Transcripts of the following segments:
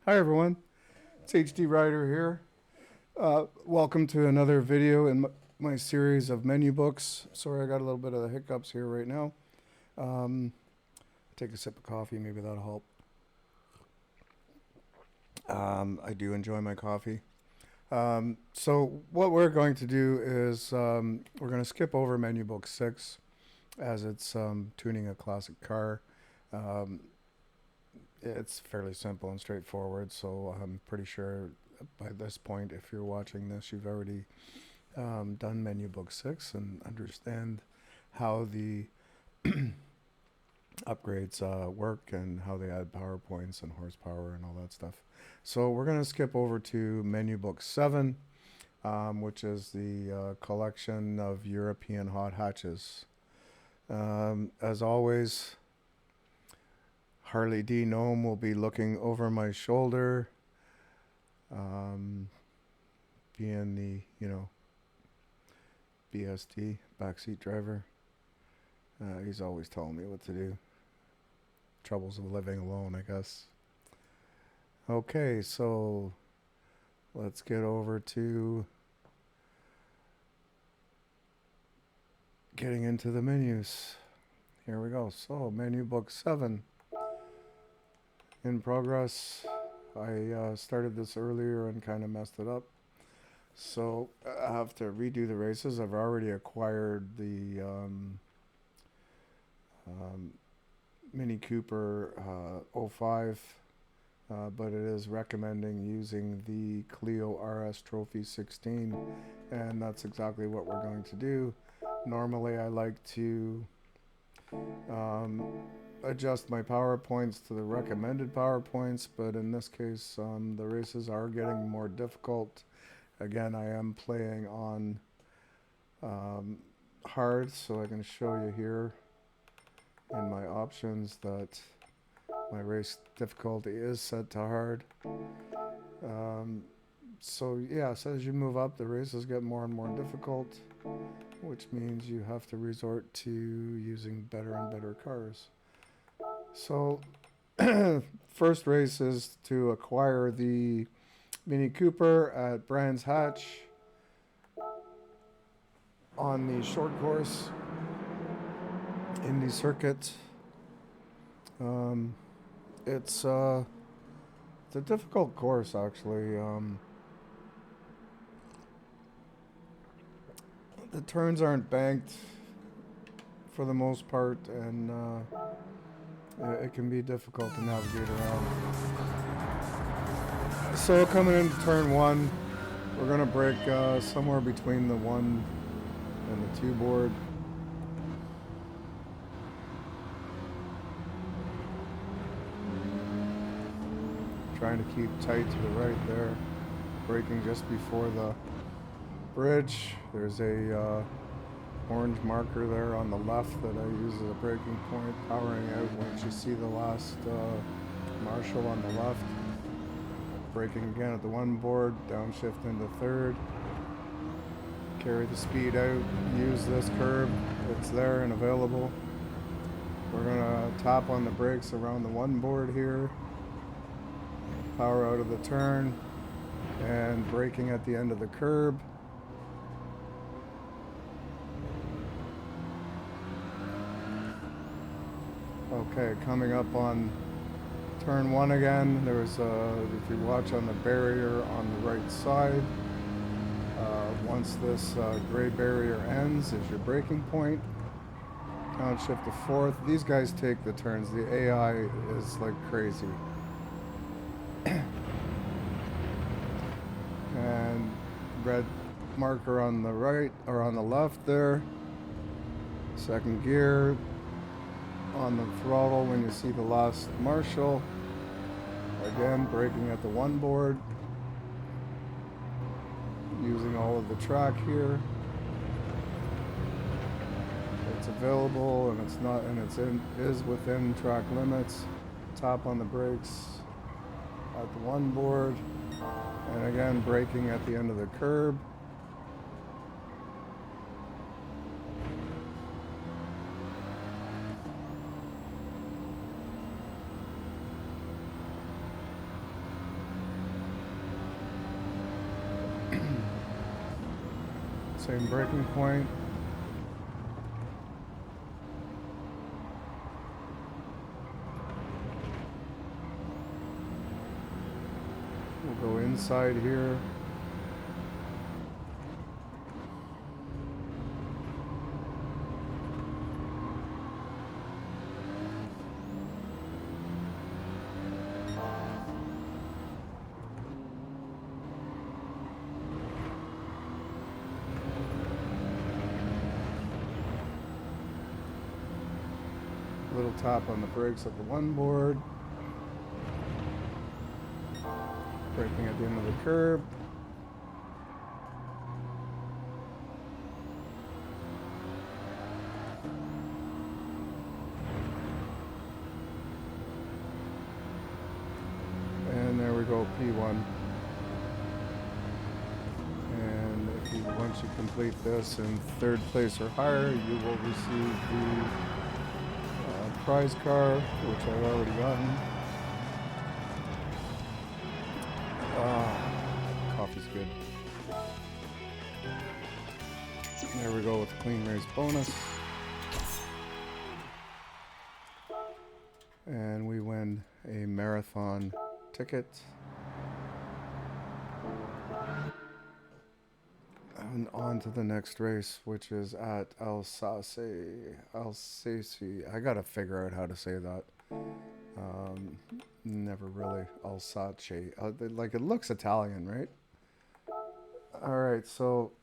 Hi everyone, it's HD Rider here. Welcome to another video in my series of menu books. Sorry I got a little bit of the hiccups here right now. Take a sip of coffee, maybe that'll help. I do enjoy my coffee. So what we're going to do is we're going to skip over menu book 6 as it's tuning a classic car. It's fairly simple and straightforward, so I'm pretty sure by this point, if you're watching this, you've already done menu book 6 and understand how the upgrades work and how they add power points and horsepower and all that stuff. So we're going to skip over to menu book 7, which is the collection of European hot hatches. As always, Harley D. Gnome will be looking over my shoulder, being the, BSD, backseat driver. He's always telling me what to do. Troubles of living alone, I guess. Okay, so let's get over to getting into the menus. Here we go. So, menu book 7. In progress. I started this earlier and kind of messed it up, so I have to redo the races. I've already acquired the Mini Cooper 05, but it is recommending using the Clio RS Trophy 16, and that's exactly what we're going to do. Normally I like to adjust my power points to the recommended power points, but in this case the races are getting more difficult. Again, I am playing on hard, so I can show you here in my options that my race difficulty is set to hard. So as you move up, the races get more and more difficult, which means you have to resort to using better and better cars. So, first race is to acquire the Mini Cooper at Brands Hatch on the short course Indy circuit. It's a difficult course, actually. The turns aren't banked for the most part, and it can be difficult to navigate around. So coming into turn 1, we're going to brake somewhere between the 1 and the 2 board. Trying to keep tight to the right there. Braking just before the bridge. There's a orange marker there on the left that I use as a braking point, powering out once you see the last marshal on the left. Braking again at the 1 board, downshift into 3rd. Carry the speed out, use this curb, it's there and available. We're going to tap on the brakes around the 1 board here. Power out of the turn, and braking at the end of the curb. Okay, coming up on turn 1 again, there's if you watch on the barrier on the right side, once this gray barrier ends is your braking point. Downshift to 4th. These guys take the turns. The AI is like crazy. And red marker on the right, or on the left there. 2nd gear. On the throttle when you see the last marshal. Again, braking at the 1 board. Using all of the track here. It's available and it's not, and is within track limits. Tap on the brakes at the 1 board. And again, braking at the end of the curb. Same braking point. We'll go inside here. Little tap on the brakes at the one board. Braking at the end of the curb. And there we go, P1. And if you, once you complete this in third place or higher, you will receive the prize car, which I've already gotten. Coffee's good. There we go with clean race bonus. And we win a marathon ticket. And on to the next race, which is at Alsace. I gotta figure out how to say that. Never really. Alsace. Like, it looks Italian, right? Alright, so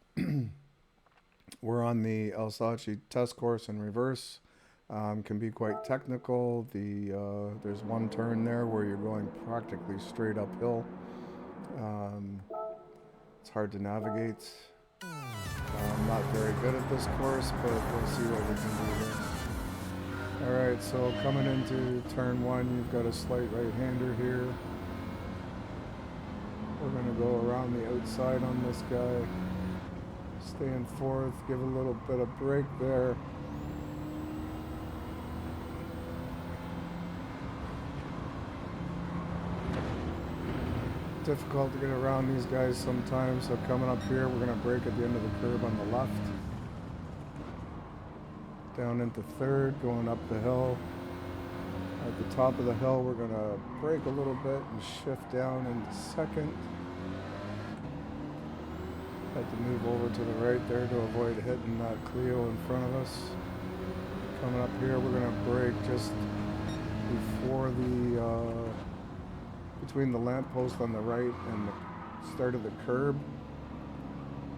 we're on the Alsace test course in reverse. Can be quite technical. There's one turn there where you're going practically straight uphill. It's hard to navigate. I'm not very good at this course, but we'll see what we can do here. Alright, so coming into turn one, you've got a slight right-hander here. We're going to go around the outside on this guy. Stay in fourth, give a little bit of brake there. Difficult to get around these guys sometimes, so coming up here, we're going to brake at the end of the curb on the left. Down into third, going up the hill. At the top of the hill, we're going to brake a little bit and shift down into second. Had to move over to the right there to avoid hitting that Clio in front of us. Coming up here, we're going to brake just before between the lamppost on the right and the start of the curb.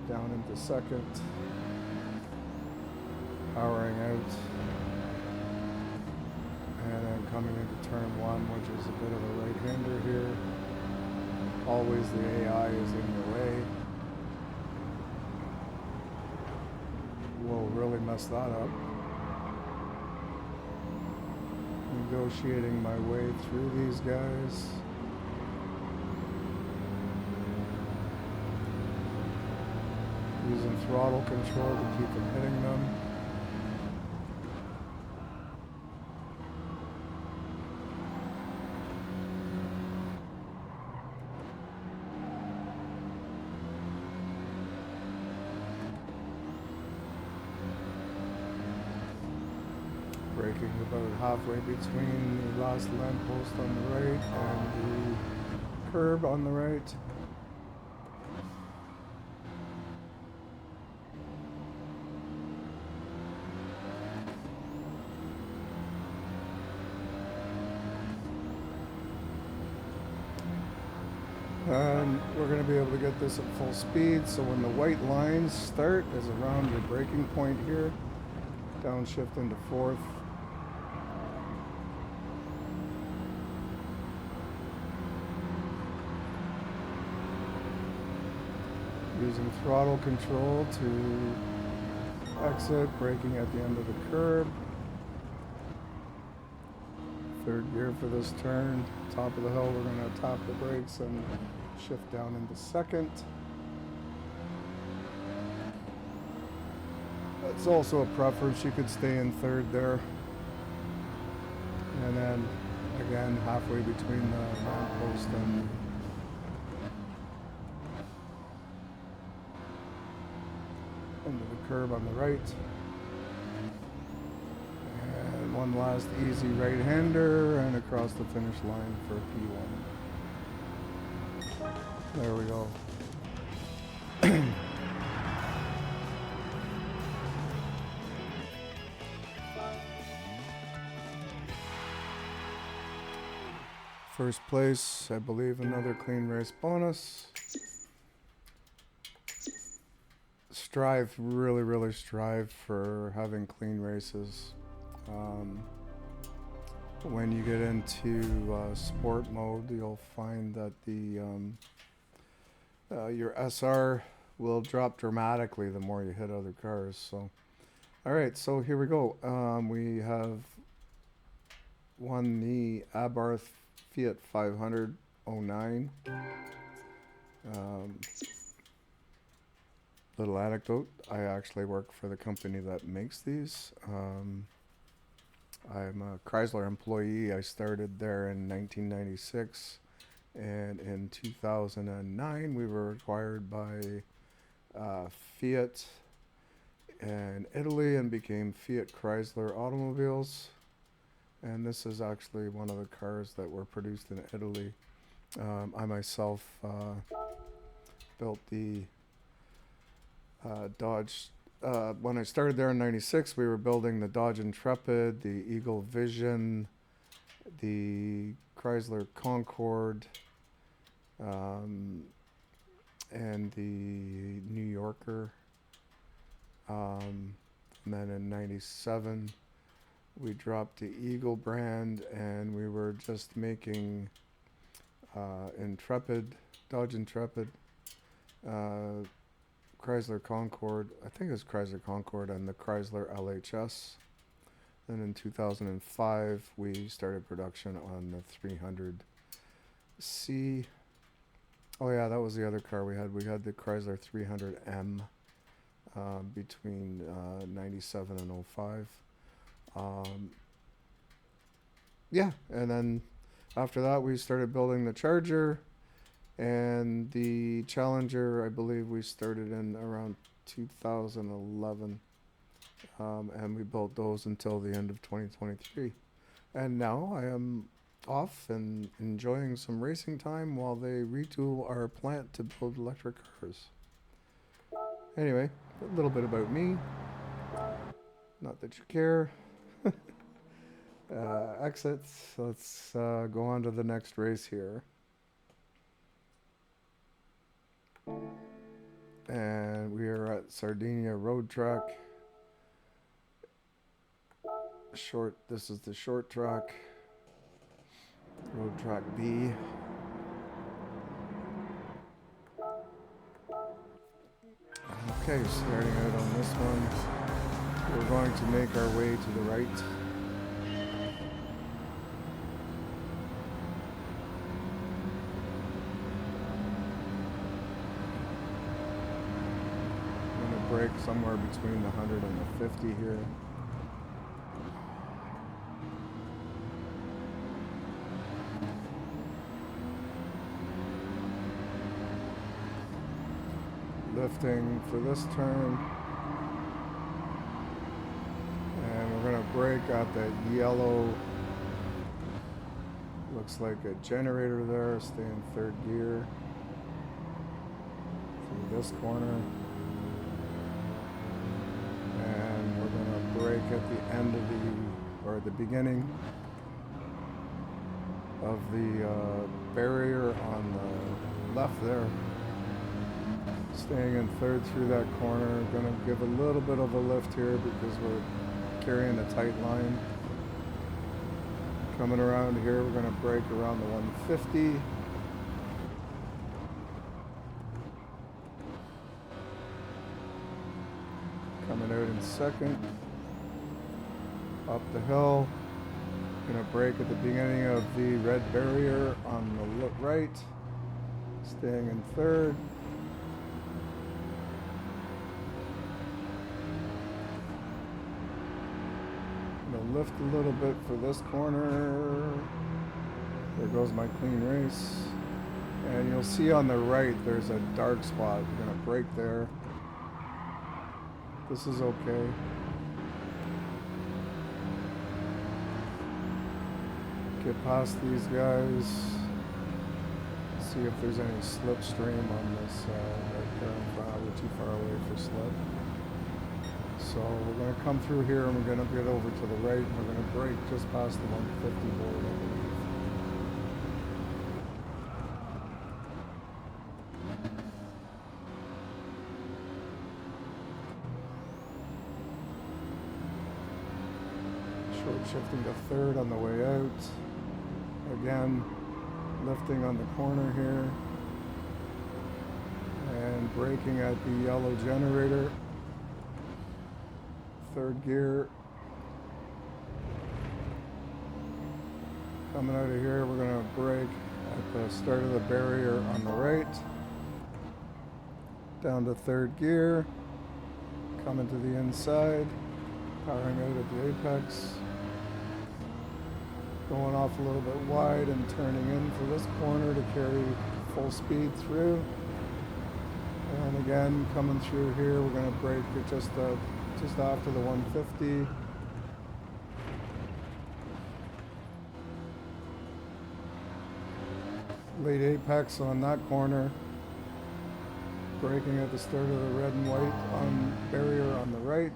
Down into second. Powering out. And then coming into turn one, which is a bit of a right-hander here. Always the AI is in your way. We'll really mess that up. Negotiating my way through these guys. Using throttle control to keep from hitting them. Braking about halfway between the last lamppost on the right and the curb on the right. And we're going to be able to get this at full speed, so when the white lines start is around your braking point here. Downshift into fourth. Using throttle control to exit, braking at the end of the curb. Third gear for this turn. Top of the hill, we're going to tap the brakes and shift down into second. That's also a preference. You could stay in third there. And then again, halfway between the lamppost and into the curb on the right. And one last easy right-hander and across the finish line for P1. There we go. First place, I believe another clean race bonus. Really strive for having clean races. When you get into sport mode, you'll find that your SR will drop dramatically the more you hit other cars. So, all right, so here we go. We have won the Abarth Fiat 500 09. Little anecdote, I actually work for the company that makes these. I'm a Chrysler employee. I started there in 1996, and in 2009 we were acquired by Fiat in Italy and became Fiat Chrysler Automobiles. And this is actually one of the cars that were produced in Italy. I myself built the Dodge. When I started there in '96, we were building the Dodge Intrepid, the Eagle Vision, the Chrysler Concorde, and the New Yorker. And then in '97, we dropped the Eagle brand, and we were just making Intrepid, Dodge Intrepid, Chrysler Concorde, I think it was Chrysler Concorde, and the Chrysler LHS. Then in 2005, we started production on the 300C. Oh yeah, that was the other car we had. We had the Chrysler 300M between 97 and 05. Yeah, and then after that we started building the Charger, and the Challenger I believe we started in around 2011, and we built those until the end of 2023. And now I am off and enjoying some racing time while they retool our plant to build electric cars. Anyway, a little bit about me. Not that you care. Exits. Let's go on to the next race here. And we are at Sardinia Road Track. This is the short track. Road Track B. Okay, starting out on this one. We're going to make our way to the right. I'm going to brake somewhere between the 100 and the 50 here. Lifting for this turn. And we're going to brake out that yellow, looks like a generator there, stay in third gear through this corner. And we're going to brake at the end of or the beginning of the barrier on the left there. Staying in third through that corner. Going to give a little bit of a lift here because we're carrying a tight line. Coming around here, we're going to brake around the 150. Coming out in second. Up the hill. Going to brake at the beginning of the red barrier on the right. Staying in third. Lift a little bit for this corner. There goes my clean race. And you'll see on the right there's a dark spot. We're going to brake there. This is okay. Get past these guys. See if there's any slipstream on this right there in front. We're too far away for slip. So we're going to come through here and we're going to get over to the right and we're going to brake just past the 150 board, I believe. Short shifting to third on the way out. Again, lifting on the corner here. And braking at the yellow generator. Third gear. Coming out of here, we're going to brake at the start of the barrier on the right. Down to third gear. Coming to the inside. Powering out at the apex. Going off a little bit wide and turning in for this corner to carry full speed through. And again, coming through here, we're going to brake at just after the 150. Late apex on that corner. Braking at the start of the red and white on barrier on the right.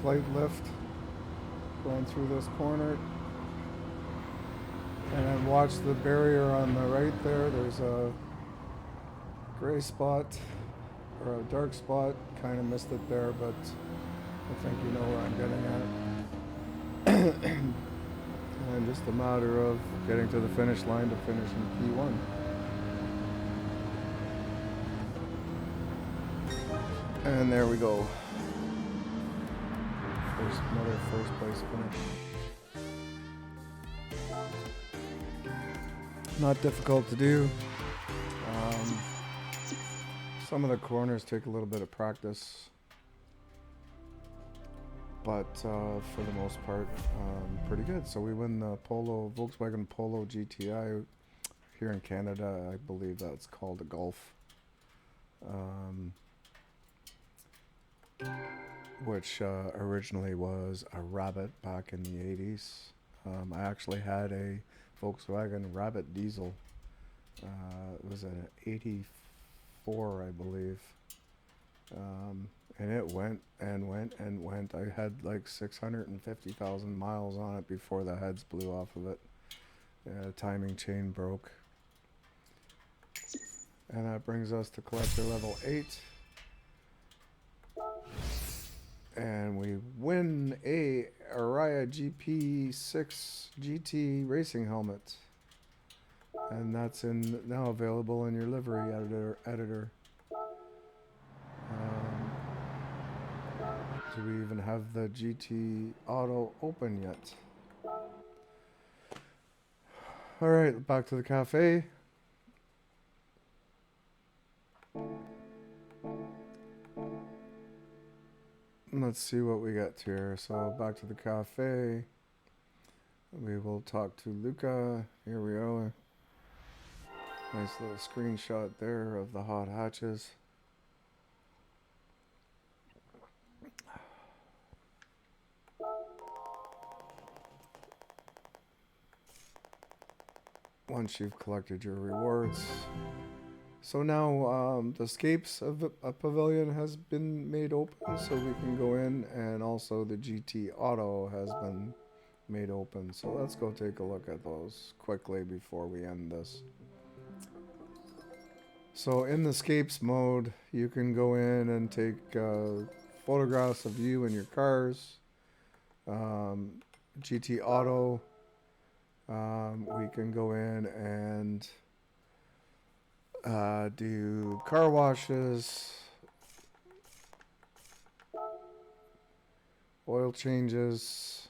Slight lift going through this corner. And then watch the barrier on the right there. There's a gray spot or a dark spot. Kind of missed it there, but I think you know where I'm getting at. And just a matter of getting to the finish line to finish in P1. And there we go. Another first place finish. Not difficult to do. Some of the corners take a little bit of practice, but for the most part, pretty good. So we win the Volkswagen Polo GTI here in Canada. I believe that's called a Golf, which originally was a Rabbit back in the 80s. I actually had a Volkswagen Rabbit diesel. It was an 84, I believe. And it went and went and went. I had like 650,000 miles on it before the heads blew off of it. Timing chain broke. And that brings us to collector level 8. And we win a Araya GP6 GT racing helmet. And that's now available in your livery editor. Do we even have the GT Auto open yet? Alright, back to the cafe. Let's see what we got here. So back to the cafe. We will talk to Luca. Here we are. Nice little screenshot there of the hot hatches. Once you've collected your rewards. So now the escapes of a pavilion has been made open, so we can go in, and also the GT Auto has been made open. So let's go take a look at those quickly before we end this. So in the escapes mode, you can go in and take photographs of you and your cars. GT Auto, we can go in and do car washes, oil changes.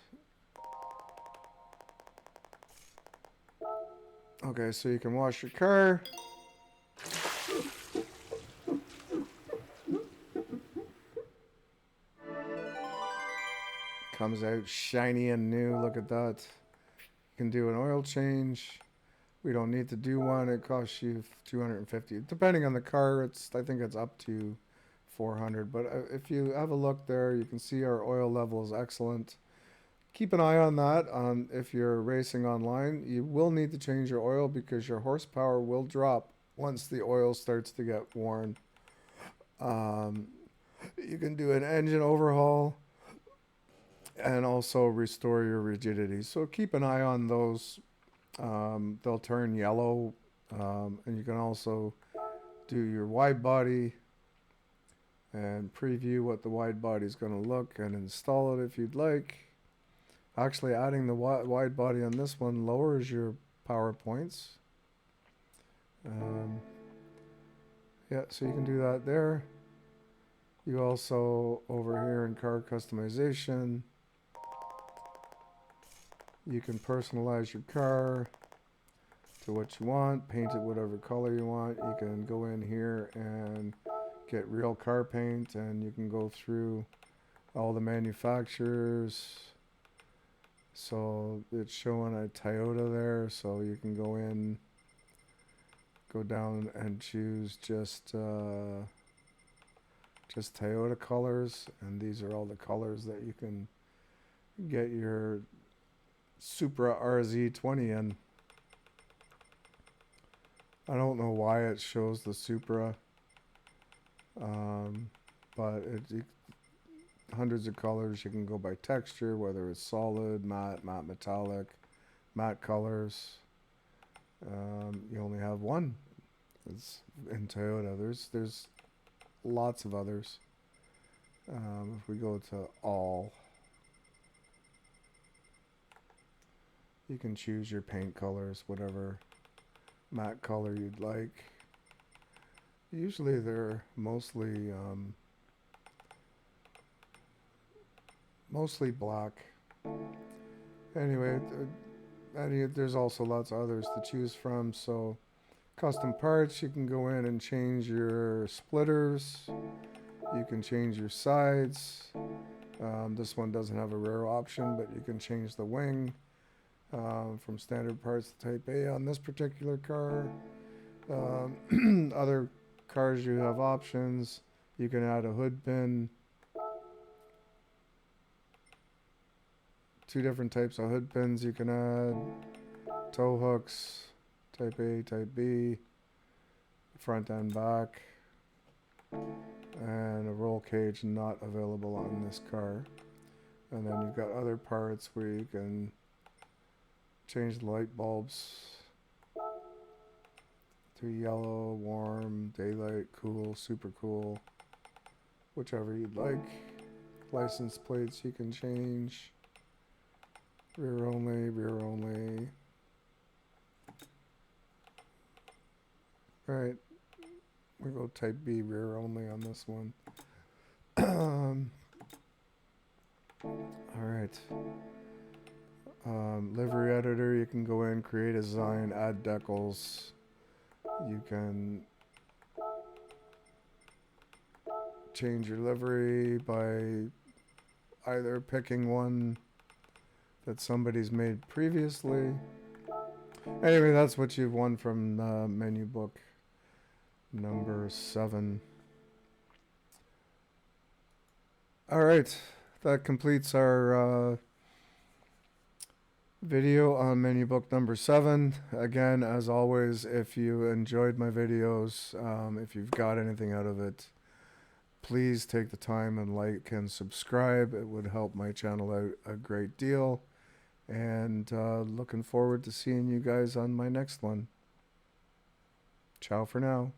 Okay, so you can wash your car. Comes out shiny and new. Look at that. You can do an oil change. We don't need to do one. It costs you 250, depending on the car. I think it's up to 400. But if you have a look there, you can see our oil level is excellent. Keep an eye on that. If you're racing online, you will need to change your oil because your horsepower will drop once the oil starts to get worn. You can do an engine overhaul and also restore your rigidity. So keep an eye on those. They'll turn yellow, and you can also do your wide body and preview what the wide body is going to look and install it if you'd like. Actually, adding the wide body on this one lowers your power points. Yeah, so you can do that there. You also, over here in car customization, you can personalize your car to what you want, paint it whatever color you want. You can go in here and get real car paint, and you can go through all the manufacturers. So it's showing a Toyota there, so you can go in, go down and choose just Toyota colors, and these are all the colors that you can get your Supra RZ20 in. I don't know why it shows the Supra, but hundreds of colors. You can go by texture, whether it's solid, matte, matte metallic, matte colors. You only have one. It's in Toyota. There's lots of others. If we go to all, you can choose your paint colors, whatever matte color you'd like. Usually they're mostly black. Anyway, there's also lots of others to choose from. So custom parts, you can go in and change your splitters. You can change your sides. This one doesn't have a rear option, but you can change the wing from standard parts to type A on this particular car. Other cars, you have options. You can add a hood pin. 2 different types of hood pins you can add. Tow hooks, type A, type B, front and back, and a roll cage not available on this car. And then you've got other parts where you can change the light bulbs to yellow, warm, daylight, cool, super cool, whichever you'd like. License plates you can change. Rear only, rear only. Right, we go type B, rear only on this one. Alright. Livery editor, you can go in, create a design, add decals. You can change your livery by either picking one that somebody's made previously. Anyway, that's what you've won from menu book number 7. Alright, that completes our video on menu book number 7. Again, as always, if you enjoyed my videos, if you've got anything out of it, please take the time and like and subscribe. It would help my channel out a great deal. And looking forward to seeing you guys on my next one. Ciao for now.